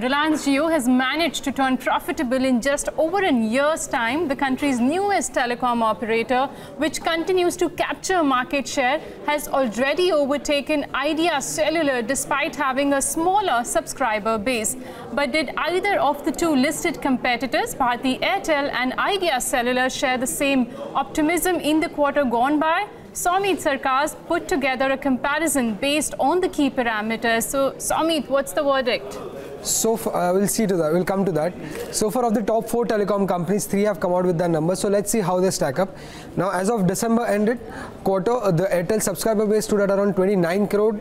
Reliance Jio has managed to turn profitable in just over a year's time. The country's newest telecom operator, which continues to capture market share, has already overtaken Idea Cellular despite having a smaller subscriber base. But did either of the two listed competitors, Bharti Airtel and Idea Cellular, share the same optimism in the quarter gone by? Somit Sarkar's put together a comparison based on the key parameters. So, Somit, what's the verdict? So we'll see to that. We'll come to that. So far, of the top 4 telecom companies, 3 have come out with their numbers. So let's see how they stack up. Now, as of December ended quarter, the Airtel subscriber base stood at around 29 crore.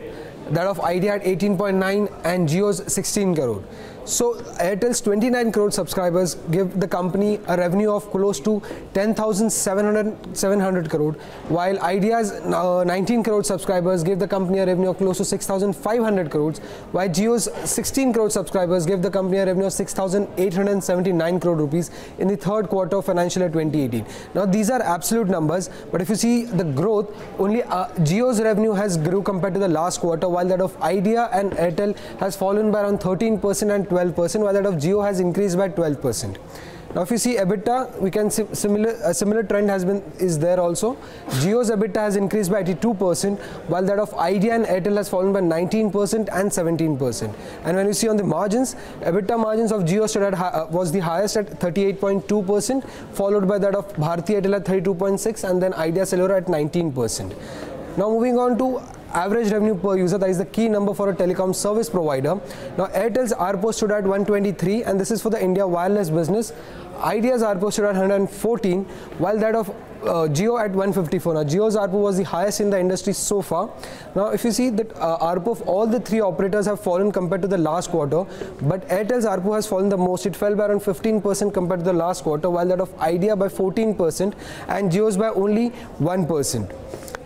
That of Idea at 18.9 and Jio's 16 crore. So Airtel's 29 crore subscribers give the company a revenue of close to 10,700 crore, while Idea's 19 crore subscribers give the company a revenue of close to 6,500 crores, while Jio's 16 crore subscribers give the company a revenue of 6,879 crore rupees in the third quarter of financial year 2018. Now these are absolute numbers, but if you see the growth, only Jio's revenue has grew compared to the last quarter, while that of Idea and Airtel has fallen by around 13% and 12%, while that of Jio has increased by 12%. Now, if you see EBITDA, we can see a similar trend is there also. Jio's EBITDA has increased by 82%, while that of Idea and Airtel has fallen by 19% and 17%. And when you see on the margins, EBITDA margins of Jio was the highest at 38.2%, followed by that of Bharti Airtel at 32.6%, and then Idea Cellular at 19%. Now, moving on to average revenue per user, that is the key number for a telecom service provider. Now, Airtel's ARPU stood at 123, and this is for the India wireless business. Idea's ARPU stood at 114, while that of Jio at 154. Now, Jio's ARPU was the highest in the industry so far. Now, if you see that ARPU of all the 3 operators have fallen compared to the last quarter, but Airtel's ARPU has fallen the most. It fell by around 15% compared to the last quarter, while that of Idea by 14% and Jio's by only 1%.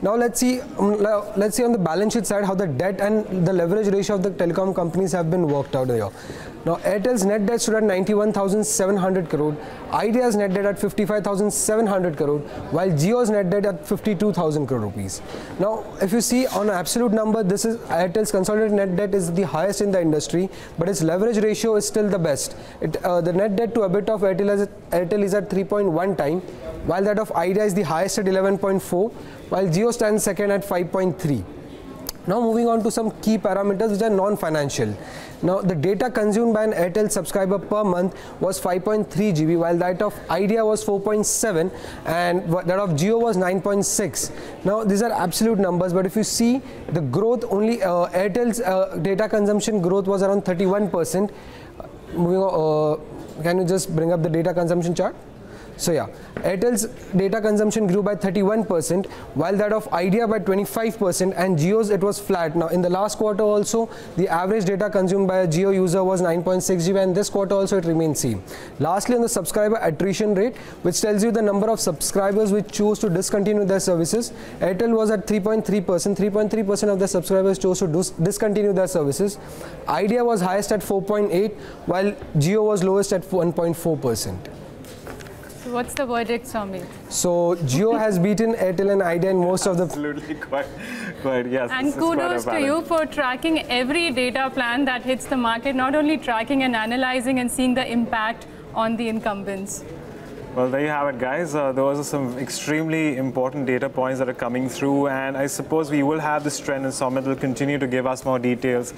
Now let's see on the balance sheet side how the debt and the leverage ratio of the telecom companies have been worked out here. Now Airtel's net debt stood at 91,700 crore, Idea's net debt at 55,700 crore, while Jio's net debt at 52,000 crore rupees. Now if you see on an absolute number, this is Airtel's consolidated net debt is the highest in the industry, but its leverage ratio is still the best. The net debt to EBITDA of Airtel is at 3.1 times, while that of Idea is the highest at 11.4, while Jio stands second at 5.3. Now moving on to some key parameters which are non-financial. Now the data consumed by an Airtel subscriber per month was 5.3 GB, while that of Idea was 4.7 and that of Jio was 9.6. Now these are absolute numbers, but if you see the growth, only Airtel's data consumption growth was around 31%. Moving on, can you just bring up the data consumption chart? So yeah, Airtel's data consumption grew by 31%, while that of Idea by 25%, and Jio's it was flat. Now in the last quarter also, the average data consumed by a Jio user was 9.6 GB, and this quarter also it remains same. Lastly, on the subscriber attrition rate, which tells you the number of subscribers which choose to discontinue their services, Airtel was at 3.3%. 3.3% of the subscribers chose to discontinue their services. Idea was highest at 4.8%, while Jio was lowest at 1.4%. So what's the verdict, Somit? So Jio has beaten Airtel and Idea in most of the... Absolutely, quite yes. And kudos to you for tracking every data plan that hits the market, not only tracking and analyzing and seeing the impact on the incumbents. Well, there you have it, guys. Those are some extremely important data points that are coming through, and I suppose we will have this trend, and Somit will continue to give us more details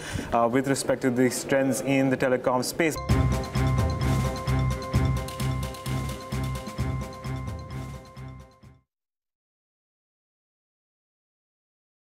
with respect to these trends in the telecom space.